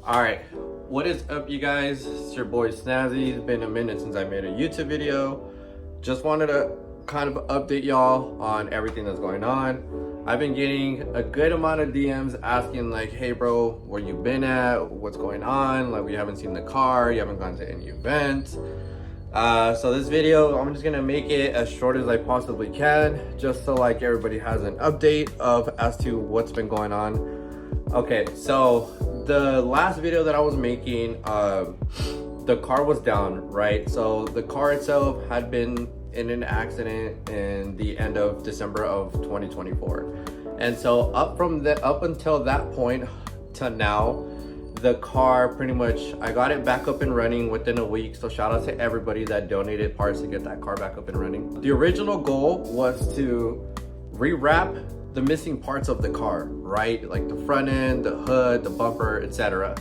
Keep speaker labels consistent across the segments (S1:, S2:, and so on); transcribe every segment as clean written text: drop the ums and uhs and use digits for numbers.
S1: All right, what is up, you guys? It's your boy Snazzy. It's been a minute since I made a YouTube video. Just wanted to kind of update y'all on everything that's going on. I've been getting a good amount of DMs asking like, hey bro, where you been at? What's going on? Like, we haven't seen the car, you haven't gone to any events. So this video, I'm just gonna make it as short as I possibly can, just so like everybody has an update of as to what's been going on. Okay, so the last video that I was making, the car was down, right? So the car itself had been in an accident in the end of December of 2024, and so up until that point to now, the car pretty much, I got it back up and running within a week. So shout out to everybody that donated parts to get that car back up and running. The original goal was to rewrap the missing parts of the car, right? Like the front end, the hood, the bumper, etc.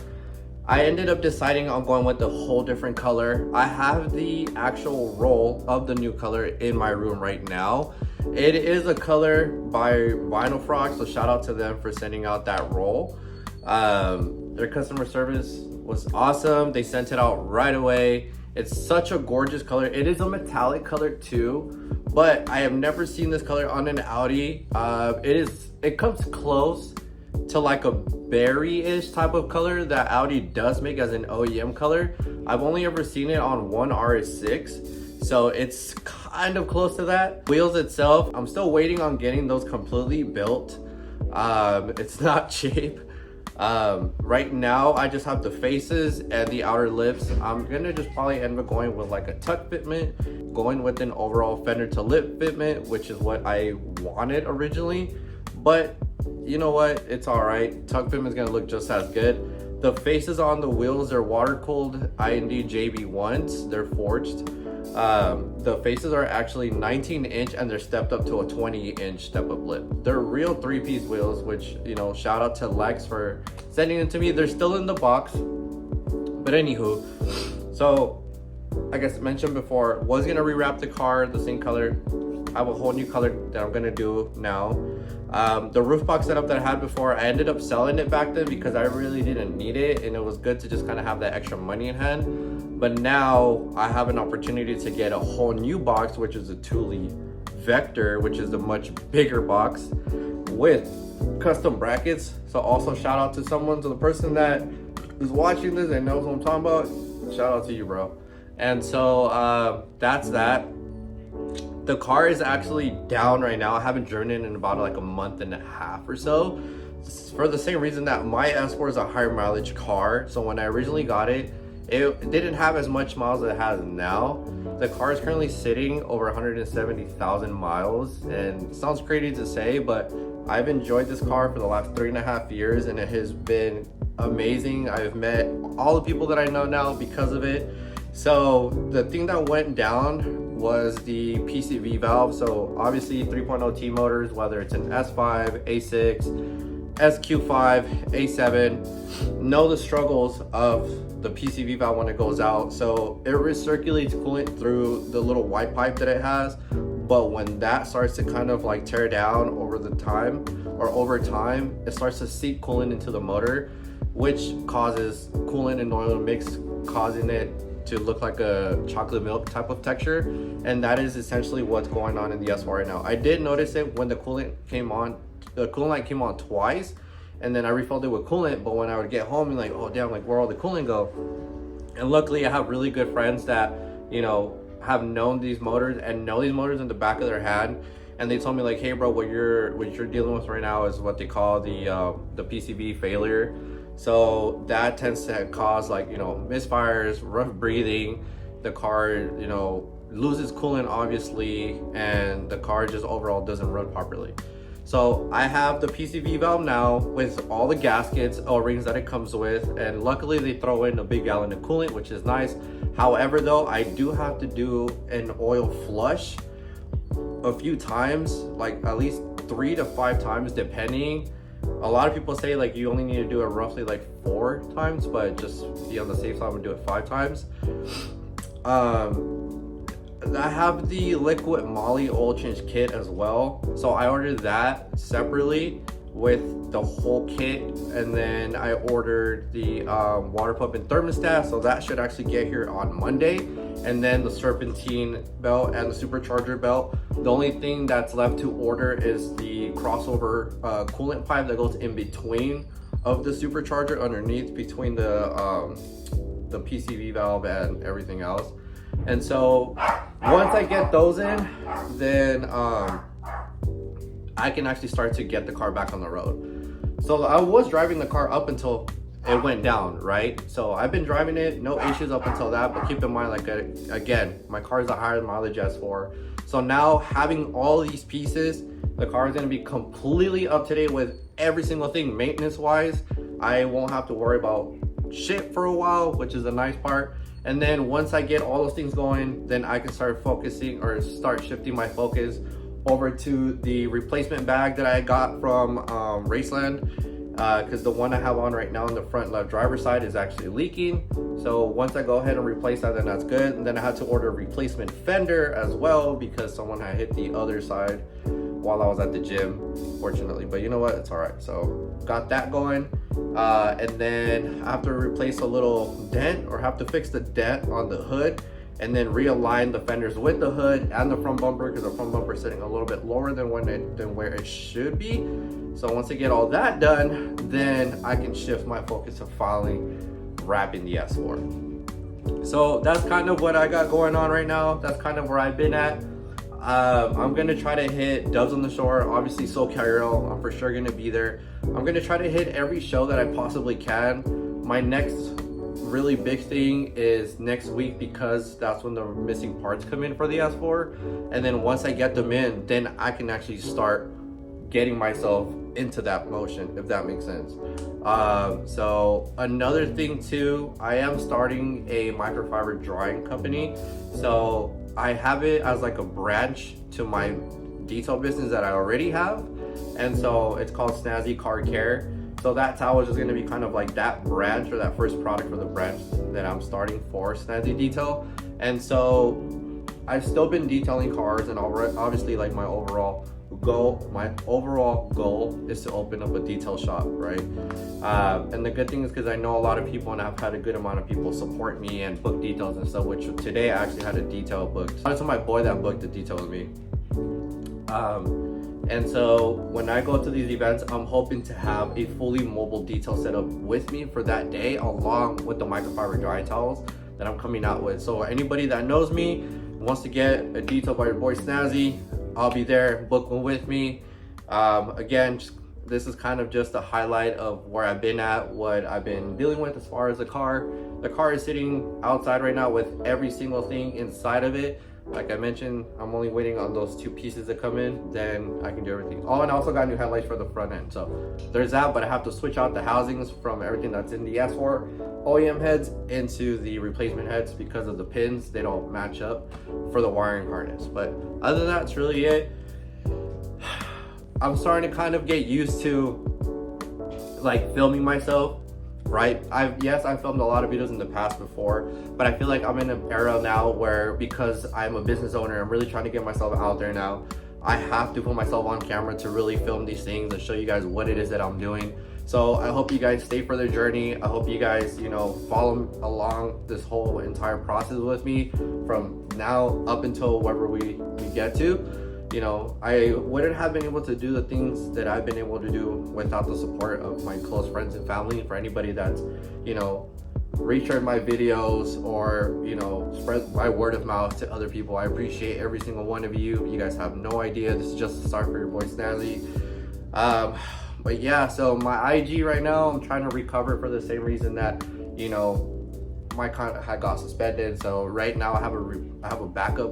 S1: I ended up deciding on going with a whole different color. I have the actual roll of the new color in my room right now. It is a color by Vinyl Frog, so shout out to them for sending out that roll. Their customer service was awesome. They sent it out right away. It's such a gorgeous color. It is a metallic color too, but I have never seen this color on an Audi. It comes close to like a berry-ish type of color that Audi does make as an OEM color. I've only ever seen it on one RS6, so it's kind of close to that. Wheels itself, I'm still waiting on getting those completely built. It's not cheap. Right now I just have the faces and the outer lips. I'm gonna just probably end up going with like a tuck fitment, going with an overall fender to lip fitment, which is what I wanted originally, but you know what, it's all right. Tuck fitment is gonna look just as good. The faces on the wheels are water cooled IND JB1s. They're forged. The faces are actually 19-inch and they're stepped up to a 20-inch step-up lip. They're real 3-piece wheels, which, you know, shout out to Lex for sending them to me. They're still in the box, but anywho, so like I mentioned before, was gonna rewrap the car the same color. I have a whole new color that I'm gonna do now. The roof box setup that I had before, I ended up selling it back then because I really didn't need it, and it was good to just kind of have that extra money in hand. But now I have an opportunity to get a whole new box, which is a Thule Vector, which is a much bigger box with custom brackets. So also shout out to the person that is watching this and knows what I'm talking about. Shout out to you, bro. And so that's that. The car is actually down right now. I haven't driven it in about like a month and a half or so, for the same reason that my S4 is a higher mileage car. So when I originally got it, it didn't have as much miles as it has now. The car is currently sitting over 170,000 miles, and it sounds crazy to say, but I've enjoyed this car for the last 3.5 years, and it has been amazing. I've met all the people that I know now because of it. So the thing that went down was the PCV valve. So obviously 3.0 T motors, whether it's an S5, A6, SQ5, A7, know the struggles of the PCV valve when it goes out. So it recirculates coolant through the little white pipe that it has, but when that starts to kind of like tear down over time, it starts to seep coolant into the motor, which causes coolant and oil to mix, causing it to look like a chocolate milk type of texture. And that is essentially what's going on in the S4 right now. I did notice it when the coolant came on. The coolant light came on twice, and then I refilled it with coolant, but when I would get home and like, oh damn, like where'd all the coolant go? And luckily I have really good friends that, you know, have known these motors and know these motors in the back of their hand, and they told me like, hey bro, what you're dealing with right now is what they call the PCV failure. So that tends to cause like, you know, misfires, rough breathing. The car, you know, loses coolant obviously, and the car just overall doesn't run properly. So I have the PCV valve now with all the gaskets, O-rings that it comes with, and luckily they throw in a big gallon of coolant, which is nice. However though, I do have to do an oil flush a few times, like at least 3 to 5 times depending. A lot of people say like you only need to do it roughly like 4 times, but just be on the safe side, I'm gonna do it 5 times. I have the liquid moly oil change kit as well, so I ordered that separately with the whole kit, and then I ordered the water pump and thermostat, so that should actually get here on Monday. And then the serpentine belt and the supercharger belt. The only thing that's left to order is the crossover coolant pipe that goes in between of the supercharger, underneath between the PCV valve and everything else. And so once I get those in, then I can actually start to get the car back on the road. So I was driving the car up until it went down, right? So I've been driving it, no issues up until that, but keep in mind, like, again, my car is a higher mileage S4. So now having all these pieces, the car is gonna be completely up to date with every single thing maintenance wise. I won't have to worry about shit for a while, which is a nice part. And then once I get all those things going, then I can start focusing or start shifting my focus over to the replacement bag that I got from Raceland, because the one I have on right now on the front left driver's side is actually leaking. So once I go ahead and replace that, then that's good. And then I had to order a replacement fender as well because someone had hit the other side while I was at the gym, fortunately. But you know what, it's all right. So got that going. And then I have to replace a little dent, or have to fix the dent on the hood, and then realign the fenders with the hood and the front bumper, because the front bumper is sitting a little bit lower than where it should be. So once I get all that done, then I can shift my focus to finally wrapping the S4. So that's kind of what I got going on right now. That's kind of where I've been at. I'm gonna try to hit Dubs on the Shore, obviously SoCal, I'm for sure gonna be there. I'm gonna try to hit every show that I possibly can. My next really big thing is next week, because that's when the missing parts come in for the S4. And then once I get them in, then I can actually start getting myself into that motion, if that makes sense. So another thing too, I am starting a microfiber drawing company. So I have it as like a branch to my detail business that I already have. And so it's called Snazzy Car Care. So that towel is just gonna be kind of like that branch, or that first product for the branch that I'm starting for Snazzy Detail. And so I've still been detailing cars, and obviously like my overall goal is to open up a detail shop, right? And the good thing is, because I know a lot of people, and I've had a good amount of people support me and book details and stuff, which today I actually had a detail booked. Shout out to my boy that booked the detail with me. And so when I go to these events, I'm hoping to have a fully mobile detail setup with me for that day, along with the microfiber dry towels that I'm coming out with. So anybody that knows me, wants to get a detail by your boy Snazzy, I'll be there, book one with me. Again, this is kind of just a highlight of where I've been at, what I've been dealing with as far as the car. The car is sitting outside right now with every single thing inside of it. Like I mentioned, I'm only waiting on those two pieces to come in, then I can do everything. Oh, and I also got new headlights for the front end. So there's that, but I have to switch out the housings from everything that's in the S4 OEM heads into the replacement heads, because of the pins, they don't match up for the wiring harness. But other than that, that's really it. I'm starting to kind of get used to like filming myself, right? I've filmed a lot of videos in the past before, but I feel like I'm in an era now where, because I'm a business owner, I'm really trying to get myself out there now. I have to put myself on camera to really film these things and show you guys what it is that I'm doing. So I hope you guys stay for the journey. I hope you guys, follow along this whole entire process with me from now up until wherever we get to. I wouldn't have been able to do the things that I've been able to do without the support of my close friends and family. For anybody that's, reshared my videos or, spread my word of mouth to other people, I appreciate every single one of you. You guys have no idea. This is just the start for your boy Snazzy. But yeah, so my IG right now, I'm trying to recover for the same reason that, my content had got suspended. So right now I have a backup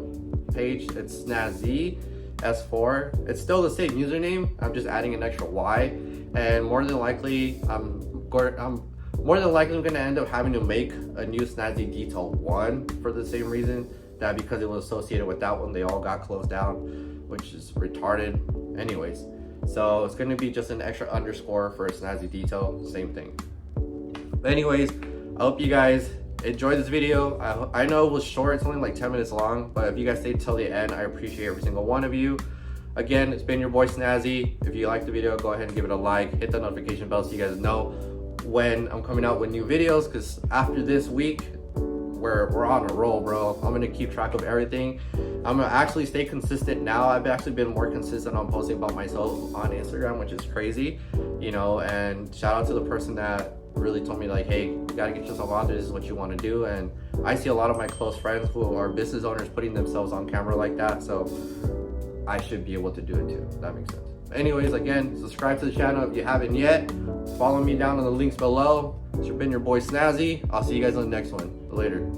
S1: page. It's Snazzy S4. It's still the same username. I'm just adding an extra Y, and more than likely I'm gonna end up having to make a new Snazzy Detail 1 for the same reason, that because it was associated with that one, they all got closed down, which is retarded. Anyways, so it's gonna be just an extra underscore for a Snazzy Detail, same thing. But anyways, I hope you guys enjoyed this video. I know it was short, it's only like 10 minutes long, but if you guys stayed till the end, I appreciate every single one of you. Again, it's been your boy Snazzy. If you like the video, go ahead and give it a like, hit the notification bell so you guys know when I'm coming out with new videos, because after this week, we're on a roll, bro. I'm gonna keep track of everything. I'm gonna actually stay consistent now. I've actually been more consistent on posting about myself on Instagram, which is crazy, you know. And shout out to the person that really told me, like, hey, you gotta get yourself out there, this is what you want to do. And I see a lot of my close friends who are business owners putting themselves on camera like that, so I should be able to do it too, if that makes sense. Anyways, again, subscribe to the channel if you haven't yet. Follow me down in the links below. It's been your boy Snazzy. I'll see you guys on the next one. Later.